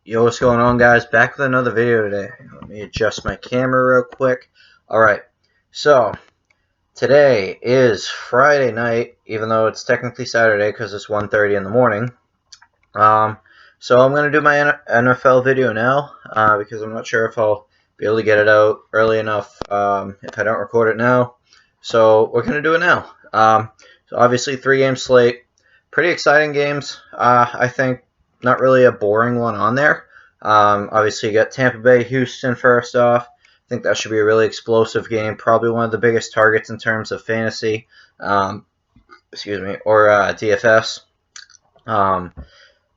Yo, what's going on, guys? Back with another video today. Let me adjust my camera real quick. Alright, so today is Friday night, even though it's technically Saturday because it's 1:30 in the morning. So I'm going to do my NFL video now because I'm not sure if I'll be able to get it out early enough if I don't record it now. So we're going to do it now. So obviously, 3-game slate. Pretty exciting games. I think not really a boring one on there. Obviously, you got Tampa Bay, Houston first off. I think that should be a really explosive game. Probably one of the biggest targets in terms of fantasy. Or DFS.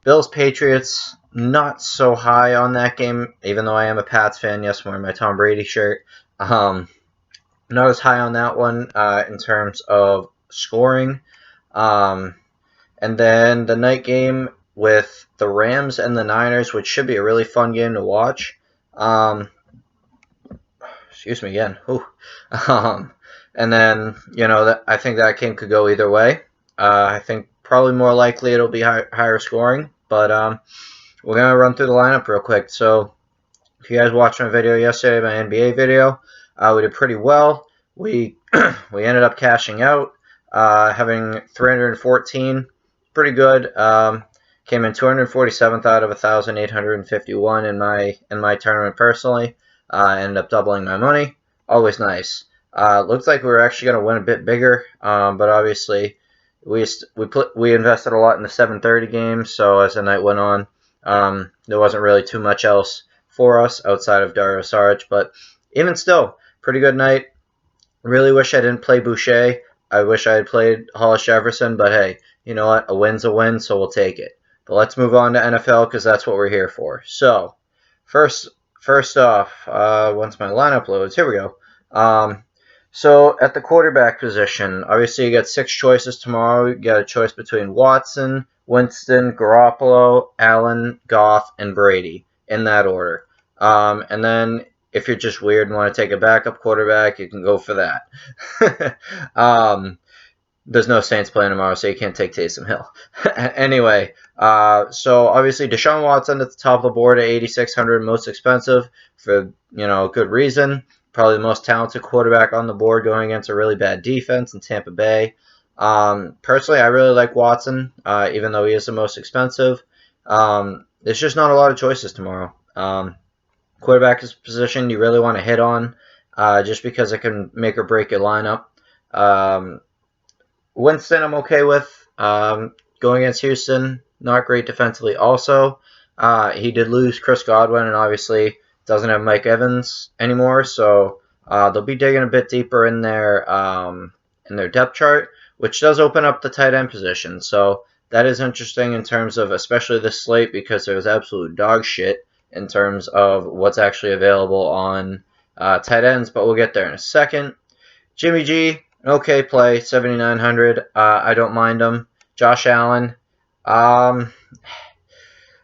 Bills Patriots, not so high on that game, even though I am a Pats fan. Yes, I'm wearing my Tom Brady shirt. Not as high on that one in terms of scoring. And then the night game with the Rams and the Niners, which should be a really fun game to watch. Excuse me again. And then, I think that game could go either way. I think probably more likely it'll be higher scoring. But we're going to run through the lineup real quick. So if you guys watched my video yesterday, my NBA video, we did pretty well. We ended up cashing out, having 314. Pretty good. Came in 247th out of 1,851 in my tournament personally. Ended up doubling my money. Always nice. Looks like we were actually going to win a bit bigger, but obviously we invested a lot in the 7:30 game. So as the night went on, there wasn't really too much else for us outside of Dario Saric. But even still, pretty good night. Really wish I didn't play Boucher. I wish I had played Hollis Jefferson, but hey, you know what? A win's a win, so we'll take it. But let's move on to NFL because that's what we're here for. So, first off, once my lineup loads, here we go. So at the quarterback position, obviously you got 6 choices tomorrow. You got a choice between Watson, Winston, Garoppolo, Allen, Goff, and Brady in that order. And then if you're just weird and want to take a backup quarterback, you can go for that. There's no Saints playing tomorrow, so you can't take Taysom Hill. Anyway, so obviously Deshaun Watson at the top of the board at 8,600, most expensive for good reason. Probably the most talented quarterback on the board going against a really bad defense in Tampa Bay. Personally, I really like Watson, even though he is the most expensive. There's just not a lot of choices tomorrow. Quarterback position you really want to hit on, just because it can make or break your lineup. Winston I'm okay with. Going against Houston, not great defensively also. He did lose Chris Godwin and obviously doesn't have Mike Evans anymore, so they'll be digging a bit deeper in their depth chart, which does open up the tight end position. So that is interesting in terms of especially this slate because there's absolute dog shit in terms of what's actually available on tight ends, but we'll get there in a second. Jimmy G, okay play, 7,900. I don't mind him. Josh Allen,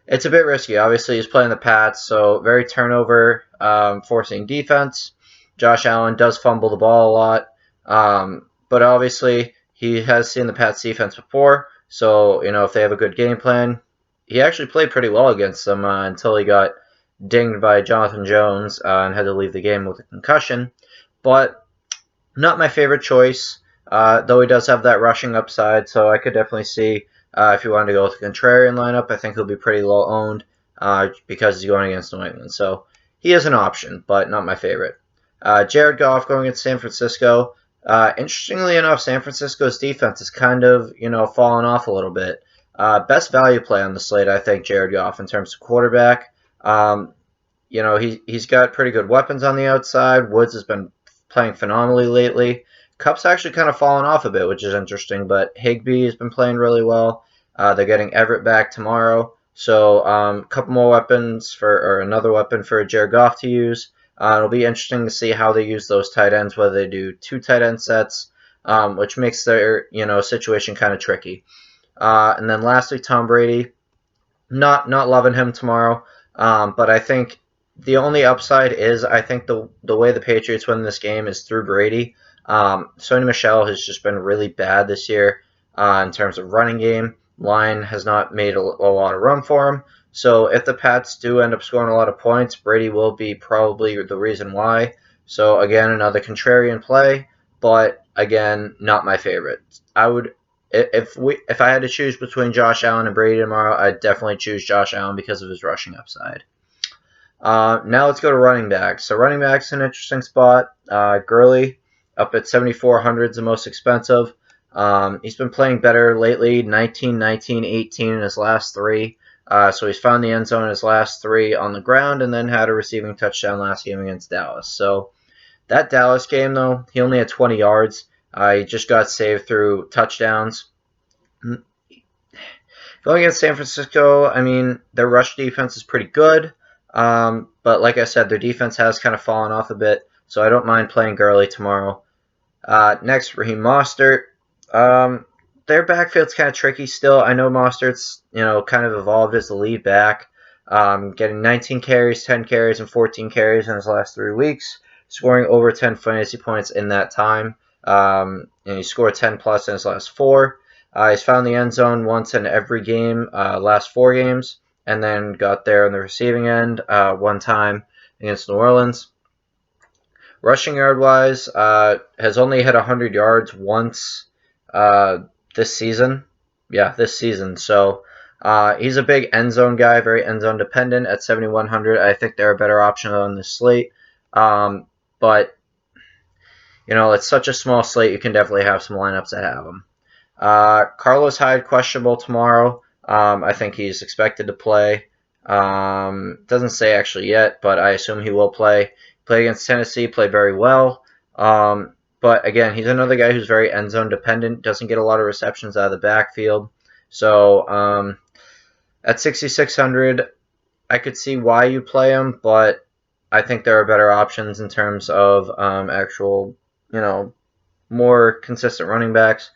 it's a bit risky. Obviously, he's playing the Pats, so very turnover forcing defense. Josh Allen does fumble the ball a lot, but obviously he has seen the Pats defense before, so if they have a good game plan, he actually played pretty well against them until he got dinged by Jonathan Jones and had to leave the game with a concussion. But not my favorite choice, though he does have that rushing upside, so I could definitely see if you wanted to go with a contrarian lineup. I think he'll be pretty low owned because he's going against New England. So he is an option, but not my favorite. Jared Goff going against San Francisco. Interestingly enough, San Francisco's defense is kind of, fallen off a little bit. Best value play on the slate, I think, Jared Goff in terms of quarterback. He's got pretty good weapons on the outside. Woods has been playing phenomenally lately. Cup's actually kind of fallen off a bit, which is interesting, but Higbee has been playing really well. They're getting Everett back tomorrow, so a couple more weapons or another weapon for Jared Goff to use. It'll be interesting to see how they use those tight ends, whether they do 2 tight end sets, which makes their situation kind of tricky. And then lastly, Tom Brady. Not loving him tomorrow, but I think the only upside is I think the way the Patriots win this game is through Brady. Sony Michel has just been really bad this year in terms of running game. Line has not made a lot of run for him. So if the Pats do end up scoring a lot of points, Brady will be probably the reason why. So again, another contrarian play, but again, not my favorite. I would if I had to choose between Josh Allen and Brady tomorrow, I'd definitely choose Josh Allen because of his rushing upside. Now let's go to running backs. So running backs an interesting spot. Gurley up at 7,400 is the most expensive. He's been playing better lately. 19, 19, 18 in his last three. So he's found the end zone in his last three on the ground, and then had a receiving touchdown last game against Dallas. So that Dallas game, though, he only had 20 yards. He just got saved through touchdowns. Going against San Francisco, I mean, their rush defense is pretty good. But like I said, their defense has kind of fallen off a bit, so I don't mind playing Gurley tomorrow. Next, Raheem Mostert. Their backfield's kind of tricky still. I know Mostert's kind of evolved as the lead back, getting 19 carries, 10 carries, and 14 carries in his last 3 weeks, scoring over 10 fantasy points in that time. And he scored 10 plus in his last 4. He's found the end zone once in every game, last 4 games, and then got there on the receiving end one time against New Orleans. Rushing yard wise, has only hit 100 yards once this season. Yeah, this season. So he's a big end zone guy, very end zone dependent at 7,100. I think they're a better option on this slate. But it's such a small slate, you can definitely have some lineups that have him. Carlos Hyde questionable tomorrow. I think he's expected to play. Doesn't say actually yet, but I assume he will play. Played against Tennessee, played very well. But again, he's another guy who's very end zone dependent. Doesn't get a lot of receptions out of the backfield. So at 6,600, I could see why you play him, but I think there are better options in terms of actual, more consistent running backs,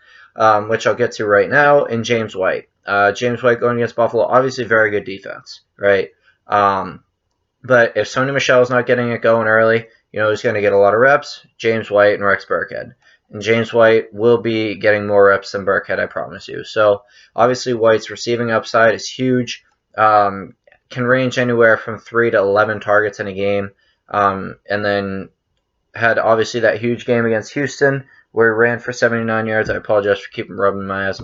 which I'll get to right now, in James White. James White going against Buffalo, obviously very good defense, right? But if Sony Michel's not getting it going early, who's going to get a lot of reps? James White and Rex Burkhead. And James White will be getting more reps than Burkhead, I promise you. So obviously White's receiving upside is huge. Can range anywhere from 3 to 11 targets in a game. And then had obviously that huge game against Houston where he ran for 79 yards. I apologize for keeping rubbing my eyes.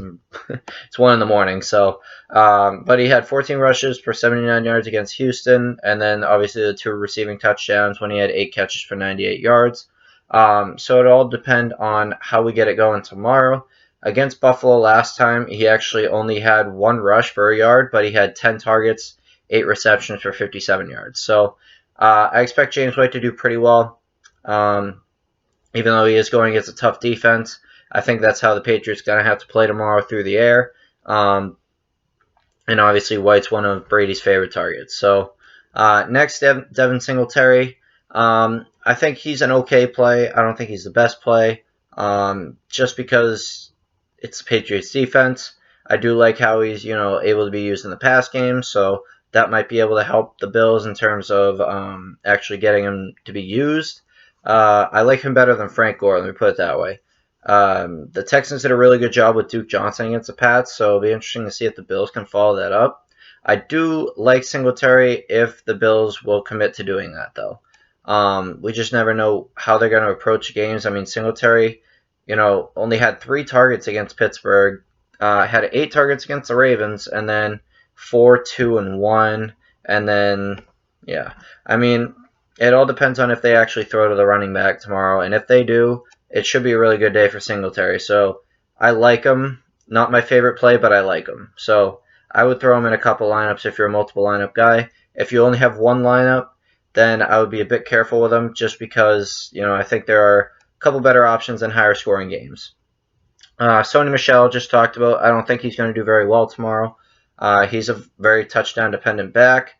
It's 1 in the morning. So, but he had 14 rushes for 79 yards against Houston, and then obviously the 2 receiving touchdowns when he had 8 catches for 98 yards. So it all depend on how we get it going tomorrow. Against Buffalo last time, he actually only had 1 rush for a yard, but he had 10 targets, 8 receptions for 57 yards. So I expect James White to do pretty well. Even though he is going against a tough defense, I think that's how the Patriots are going to have to play tomorrow, through the air. And obviously White's one of Brady's favorite targets. So next, Devin Singletary. I think he's an okay play. I don't think he's the best play, just because it's the Patriots defense. I do like how he's able to be used in the pass game, so that might be able to help the Bills in terms of actually getting him to be used. I like him better than Frank Gore, let me put it that way. The Texans did a really good job with Duke Johnson against the Pats, so it'll be interesting to see if the Bills can follow that up. I do like Singletary if the Bills will commit to doing that, though. We just never know how they're going to approach games. I mean, Singletary, only had 3 targets against Pittsburgh, had 8 targets against the Ravens, and then 4, 2, and 1, and then, yeah. I mean, it all depends on if they actually throw to the running back tomorrow, and if they do, it should be a really good day for Singletary. So I like him. Not my favorite play, but I like him. So I would throw him in a couple lineups if you're a multiple lineup guy. If you only have 1 lineup, then I would be a bit careful with him, just because I think there are a couple better options in higher scoring games. Sony Michel, just talked about. I don't think he's going to do very well tomorrow. He's a very touchdown dependent back.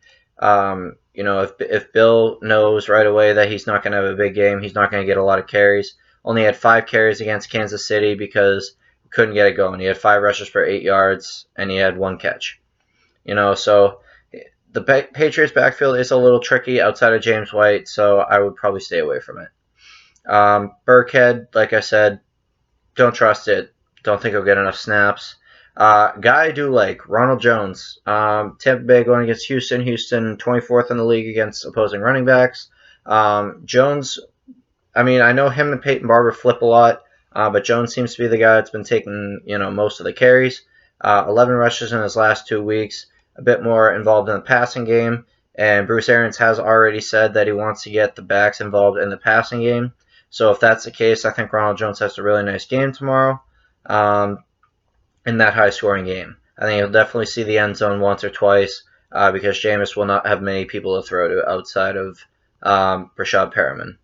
If Bill knows right away that he's not going to have a big game, he's not going to get a lot of carries. Only had 5 carries against Kansas City because he couldn't get it going. He had 5 rushes for 8 yards, and he had 1 catch. So the Patriots backfield is a little tricky outside of James White, so I would probably stay away from it. Burkhead, like I said, don't trust it. Don't think he'll get enough snaps. Guy I do like, Ronald Jones. Tampa Bay going against Houston. Houston 24th in the league against opposing running backs. Jones, I mean, I know him and Peyton Barber flip a lot, but Jones seems to be the guy that's been taking, most of the carries. 11 rushes in his last 2 weeks, a bit more involved in the passing game. And Bruce Arians has already said that he wants to get the backs involved in the passing game. So if that's the case, I think Ronald Jones has a really nice game tomorrow um, in that high-scoring game. I think he'll definitely see the end zone once or twice because Jameis will not have many people to throw to outside of Rashad Perriman.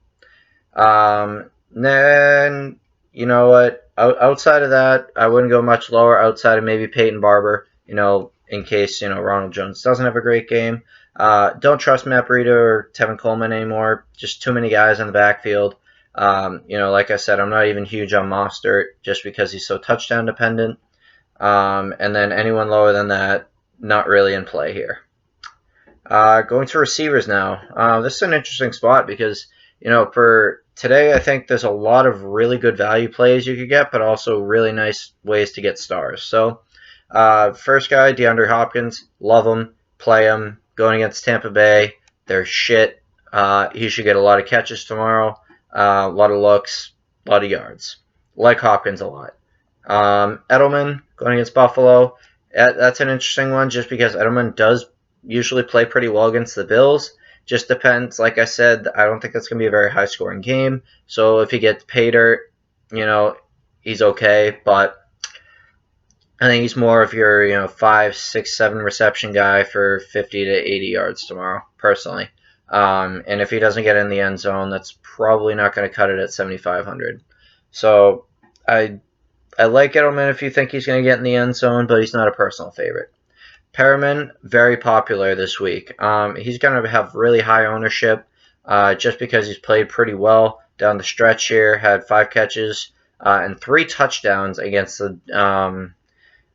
Then you know what? Outside of that, I wouldn't go much lower. Outside of maybe Peyton Barber, in case Ronald Jones doesn't have a great game. Don't trust Matt Breida or Tevin Coleman anymore. Just too many guys in the backfield. Like I said, I'm not even huge on Mostert just because he's so touchdown dependent. And then anyone lower than that, not really in play here. Going to receivers now. This is an interesting spot because, for today, I think there's a lot of really good value plays you could get, but also really nice ways to get stars. So, first guy, DeAndre Hopkins. Love him. Play him. Going against Tampa Bay. They're shit. He should get a lot of catches tomorrow. A lot of looks. A lot of yards. Like Hopkins a lot. Edelman going against Buffalo. That's an interesting one just because Edelman does usually play pretty well against the Bills. Just depends. Like I said, I don't think that's going to be a very high-scoring game. So if he gets pay dirt, he's okay. But I think he's more of your, 5, 6, 7 reception guy for 50 to 80 yards tomorrow, personally. And if he doesn't get in the end zone, that's probably not going to cut it at 7,500. So I like Edelman if you think he's going to get in the end zone, but he's not a personal favorite. Perriman, very popular this week. He's going to have really high ownership just because he's played pretty well down the stretch here. Had 5 catches and 3 touchdowns against the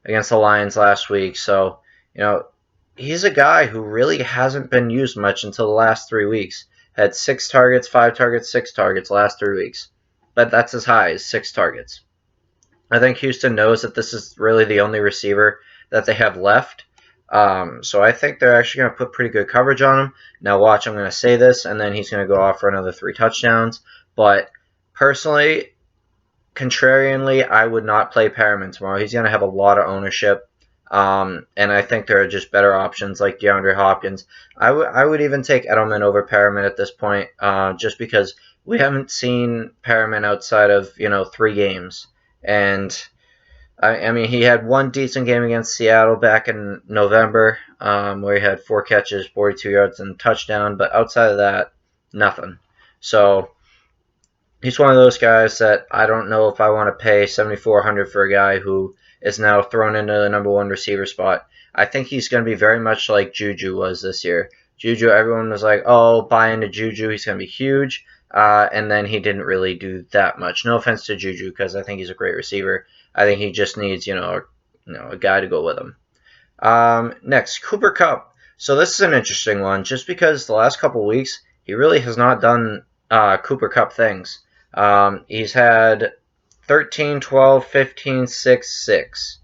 Lions last week. So, he's a guy who really hasn't been used much until the last 3 weeks. Had 6 targets, 5 targets, 6 targets last 3 weeks. But that's as high as 6 targets. I think Houston knows that this is really the only receiver that they have left. So I think they're actually going to put pretty good coverage on him. Now watch, I'm going to say this, and then he's going to go off for another 3 touchdowns. But personally, contrarianly, I would not play Perriman tomorrow. He's going to have a lot of ownership. And I think there are just better options like DeAndre Hopkins. I would even take Edelman over Perriman at this point just because we haven't seen Perriman outside of, 3 games. And I mean, he had one decent game against Seattle back in November where he had 4 catches, 42 yards, and a touchdown. But outside of that, nothing. So he's one of those guys that I don't know if I want to pay $7,400 for a guy who is now thrown into the number 1 receiver spot. I think he's going to be very much like Juju was this year. Juju, everyone was like, oh, buy into Juju, he's going to be huge. And then he didn't really do that much. No offense to Juju because I think he's a great receiver. I think he just needs, a guy to go with him. Next, Cooper Kupp. So this is an interesting one just because the last couple of weeks, he really has not done Cooper Kupp things. He's had 13, 12, 15, 6, 6.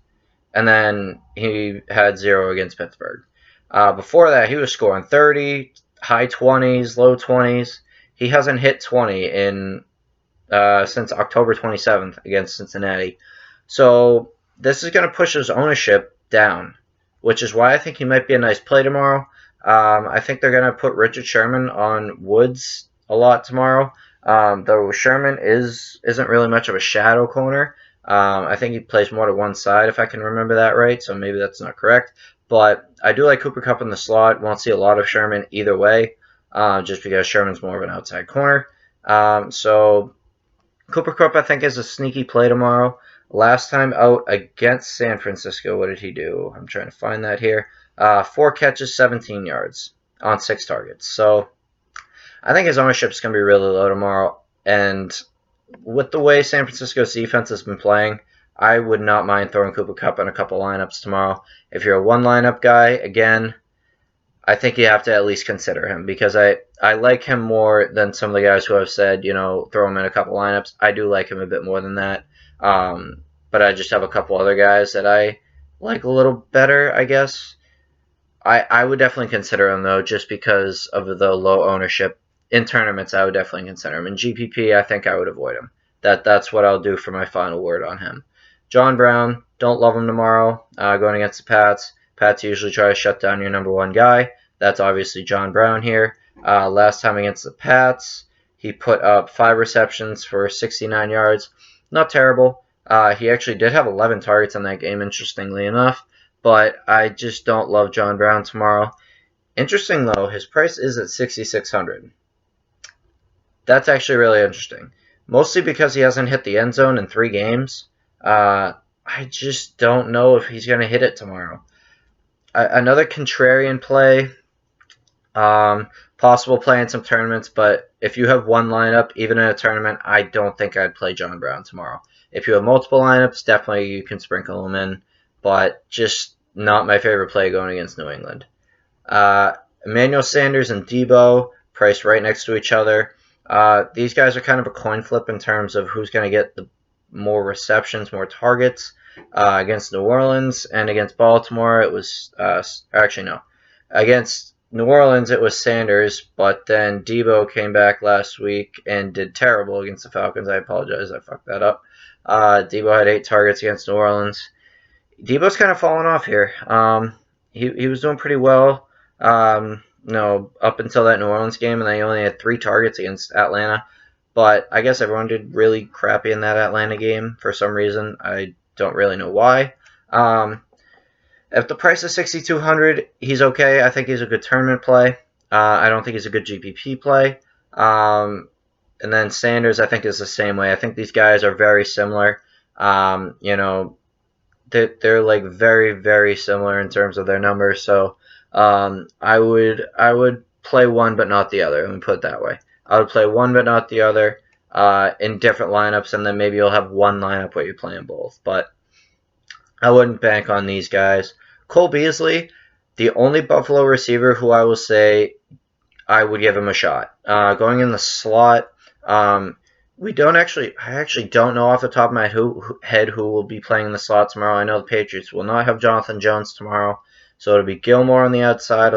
And then he had 0 against Pittsburgh. Before that, he was scoring 30, high 20s, low 20s. He hasn't hit 20 since October 27th against Cincinnati. So this is going to push his ownership down, which is why I think he might be a nice play tomorrow. I think they're going to put Richard Sherman on Woods a lot tomorrow. Though Sherman isn't really much of a shadow corner. I think he plays more to one side, if I can remember that right, so maybe that's not correct. But I do like Cooper Kupp in the slot. Won't see a lot of Sherman either way, just because Sherman's more of an outside corner. So Cooper Kupp, I think, is a sneaky play tomorrow. Last time out against San Francisco, what did he do? I'm trying to find that here. 4 catches, 17 yards on 6 targets. So I think his ownership is going to be really low tomorrow. And with the way San Francisco's defense has been playing, I would not mind throwing Cooper Kupp in a couple lineups tomorrow. If you're a 1 lineup guy, again, I think you have to at least consider him because I like him more than some of the guys who have said, throw him in a couple lineups. I do like him a bit more than that. But I just have a couple other guys that I like a little better, I guess. I would definitely consider him though, just because of the low ownership in tournaments. I would definitely consider him in GPP. I think I would avoid him. That's what I'll do for my final word on him. John Brown, don't love him tomorrow. Going against the Pats. Pats usually try to shut down your number one guy. That's obviously John Brown here. Last time against the Pats, he put up 5 receptions for 69 yards. Not terrible. He actually did have 11 targets in that game, interestingly enough. But I just don't love John Brown tomorrow. Interesting though, his price is at 6,600. That's actually really interesting. Mostly because he hasn't hit the end zone in 3 games. I just don't know if he's going to hit it tomorrow. Another contrarian play, possible play in some tournaments, but if you have one lineup, even in a tournament, I don't think I'd play John Brown tomorrow. If you have multiple lineups, definitely you can sprinkle him in, but just not my favorite play going against New England. Emmanuel Sanders and Debo priced right next to each other. These guys are kind of a coin flip in terms of who's going to get the more receptions, more targets. Against New Orleans and against Baltimore, it was actually no. Against New Orleans, it was Sanders, but then Debo came back last week and did terrible against the Falcons. I apologize, I fucked that up. Debo had 8 targets against New Orleans. Debo's kind of fallen off here. He was doing pretty well, up until that New Orleans game, and then he only had 3 targets against Atlanta. But I guess everyone did really crappy in that Atlanta game for some reason. I don't really know why. If the price is 6,200, he's okay. I think he's a good tournament play. I don't think he's a good GPP play. And then Sanders, I think, is the same way. I think these guys are very similar. They're like very, very similar in terms of their numbers. So I would play one but not the other. Let me put it that way. I would play one but not the other in different lineups, and then maybe you'll have one lineup where you're playing both. But I wouldn't bank on these guys. Cole Beasley, the only Buffalo receiver who I will say I would give him a shot. Going in the slot, I actually don't know off the top of my head who will be playing in the slot tomorrow. I know the Patriots will not have Jonathan Jones tomorrow, so it'll be Gilmore on the outside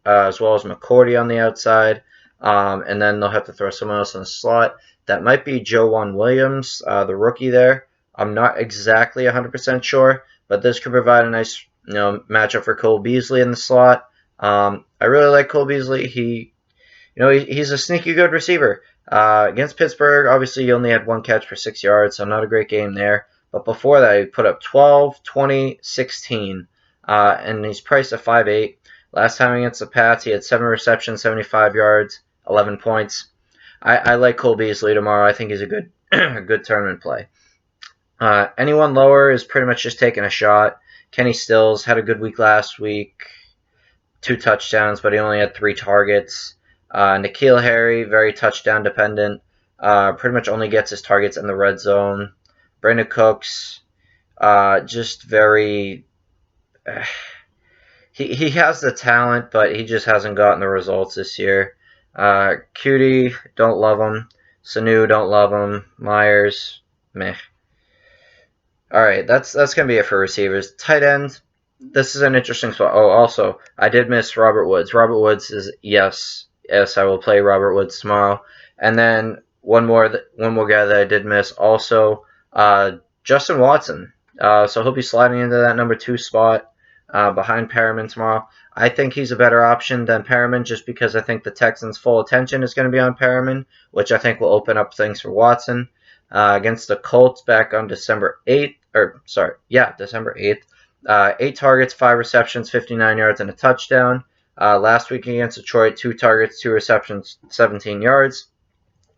as well as McCourty on the outside, and then they'll have to throw someone else in the slot. That might be Joejuan Williams, the rookie there. I'm not exactly 100% sure, but this could provide a nice matchup for Cole Beasley in the slot. I really like Cole Beasley. He's a sneaky good receiver. Against Pittsburgh, obviously, he only had 1 catch for 6 yards, so not a great game there. But before that, he put up 12, 20, 16, and he's priced at 5'8". Last time against the Pats, he had 7 receptions, 75 yards, 11 points. I like Cole Beasley tomorrow. I think he's a good good tournament play. Anyone lower is pretty much just taking a shot. Kenny Stills had a good week last week, 2 touchdowns, but he only had 3 targets. N'Keal Harry, very touchdown dependent. Pretty much only gets his targets in the red zone. Brandon Cooks, just very... He has the talent, but he just hasn't gotten the results this year. Cutie, don't love him. Sanu, don't love him. Myers, meh. Alright, that's going to be it for receivers. Tight end, this is an interesting spot. Oh, also, I did miss Robert Woods. Robert Woods is, yes, I will play Robert Woods tomorrow. And then one more guy that I did miss also, Justin Watson. So he'll be sliding into that number 2 spot behind Perriman tomorrow. I think he's a better option than Perriman just because I think the Texans' full attention is going to be on Perriman, which I think will open up things for Watson. Against the Colts back on December 8th. December 8th. 8 targets, 5 receptions, 59 yards, and a touchdown. Last week against Detroit, 2 targets, 2 receptions, 17 yards.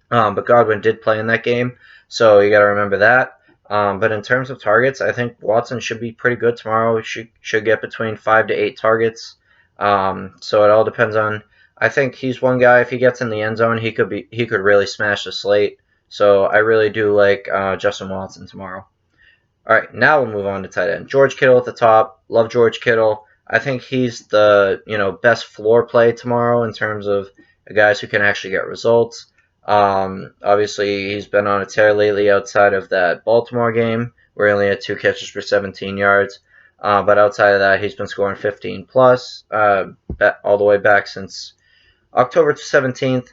But Godwin did play in that game, so you got to remember that. But in terms of targets, I think Watson should be pretty good tomorrow. He should get between 5 to 8 targets. So it all depends on. I think he's one guy. If he gets in the end zone, he could really smash the slate. So I really do like Justin Watson tomorrow. All right, now we'll move on to tight end. George Kittle at the top. Love George Kittle. I think he's the best floor play tomorrow in terms of guys who can actually get results. Obviously, he's been on a tear lately outside of that Baltimore game where he only had 2 catches for 17 yards. But outside of that, he's been scoring 15 plus all the way back since October 17th.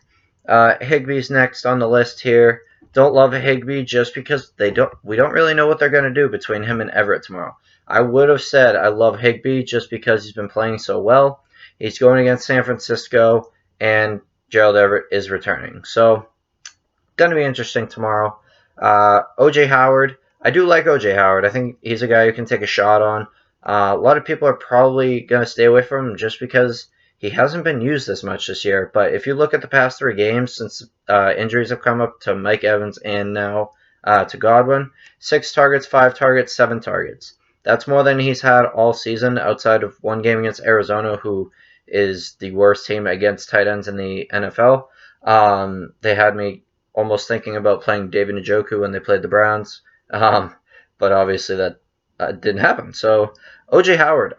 Higbee's next on the list here. Don't love Higbee just because we don't really know what they're going to do between him and Everett tomorrow. I would have said I love Higbee just because he's been playing so well. He's going against San Francisco, and Gerald Everett is returning. So, going to be interesting tomorrow. OJ Howard. I do like OJ Howard. I think he's a guy you can take a shot on. A lot of people are probably going to stay away from him just because he hasn't been used as much this year. But if you look at the past 3 games since injuries have come up to Mike Evans and now to Godwin, 6 targets, 5 targets, 7 targets. That's more than he's had all season outside of one game against Arizona, who is the worst team against tight ends in the NFL. They had me almost thinking about playing David Njoku when they played the Browns, but obviously that didn't happen. So OJ Howard,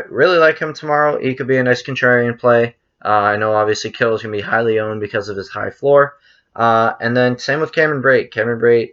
really like him tomorrow. He could be a nice contrarian play. I know obviously Kittle's going to be highly owned because of his high floor. And then same with Cameron Brate. Cameron Brate,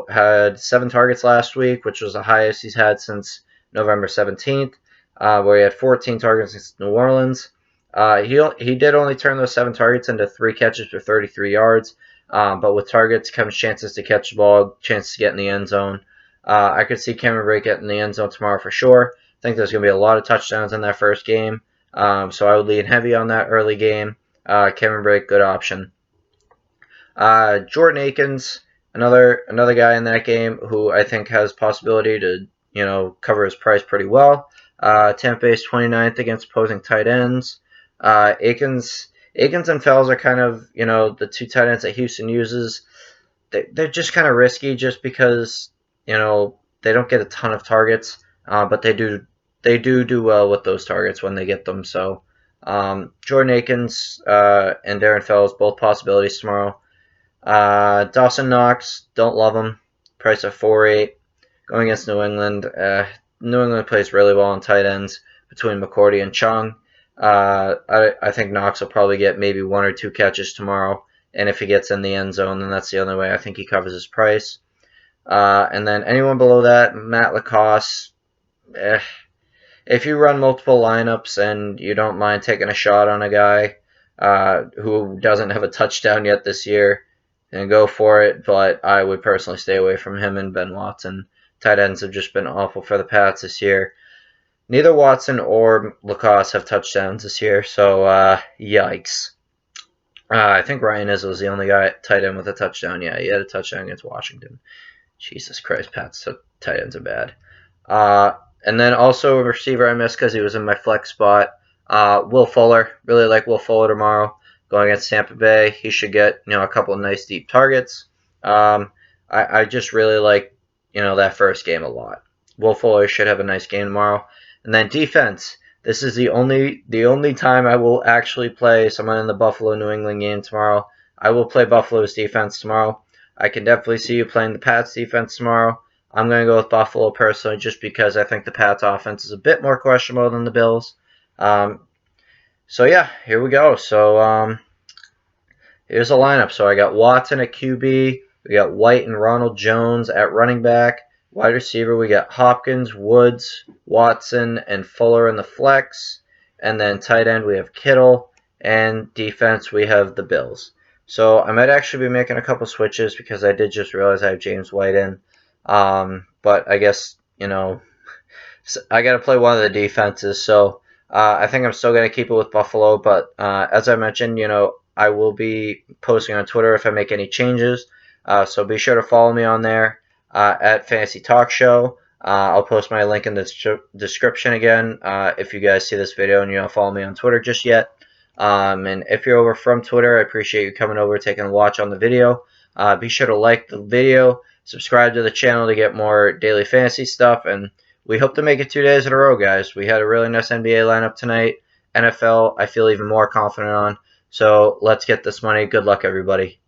had 7 targets last week, which was the highest he's had since November 17th, where he had 14 targets against New Orleans. He did only turn those 7 targets into 3 catches for 33 yards, but with targets comes chances to catch the ball, chances to get in the end zone. I could see Cameron Brate getting in the end zone tomorrow for sure. I think there's going to be a lot of touchdowns in that first game, so I would lean heavy on that early game. Cameron Brate, good option. Jordan Akins, another guy in that game who I think has possibility to cover his price pretty well. Tampa Bay's 29th against opposing tight ends. Akins and Fells are kind of the 2 tight ends that Houston uses. They're just kind of risky just because they don't get a ton of targets, but they do well with those targets when they get them. So Jordan Akins and Darren Fells, both possibilities tomorrow. Dawson Knox, don't love him. Price of 4.8. Going against New England. New England plays really well on tight ends between McCourty and Chung. I think Knox will probably get maybe 1 or 2 catches tomorrow. And if he gets in the end zone, then that's the only way I think he covers his price. And then anyone below that, Matt Lacoste. If you run multiple lineups and you don't mind taking a shot on a guy who doesn't have a touchdown yet this year, then go for it. But I would personally stay away from him and Ben Watson. Tight ends have just been awful for the Pats this year. Neither Watson or Lacoste have touchdowns this year, so yikes. I think Ryan Izzo was the only guy tight end with a touchdown. Yeah, he had a touchdown against Washington. Jesus Christ, Pats tight ends are bad. And then also a receiver I missed because he was in my flex spot. Will Fuller. Really like Will Fuller tomorrow. Going against Tampa Bay. He should get a couple of nice deep targets. I just really like that first game a lot. Will Fuller should have a nice game tomorrow. And then defense. This is the only time I will actually play someone in the Buffalo New England game tomorrow. I will play Buffalo's defense tomorrow. I can definitely see you playing the Pats defense tomorrow. I'm going to go with Buffalo personally just because I think the Pats offense is a bit more questionable than the Bills. So yeah, here we go. So here's a lineup. So I got Watson at QB. We got White and Ronald Jones at running back. Wide receiver, we got Hopkins, Woods, Watson, and Fuller in the flex. And then tight end, we have Kittle. And defense, we have the Bills. So I might actually be making a couple switches because I did just realize I have James White in. But I guess, I got to play one of the defenses. So I think I'm still going to keep it with Buffalo. But as I mentioned, I will be posting on Twitter if I make any changes. So be sure to follow me on there. At Fantasy Talk Show. I'll post my link in the description again if you guys see this video and you don't follow me on Twitter just yet. And if you're over from Twitter, I appreciate you coming over, taking a watch on the video. Be sure to like the video, subscribe to the channel to get more daily fantasy stuff, and we hope to make it 2 days in a row, guys. We had a really nice NBA lineup tonight. NFL, I feel even more confident on. So let's get this money. Good luck, everybody.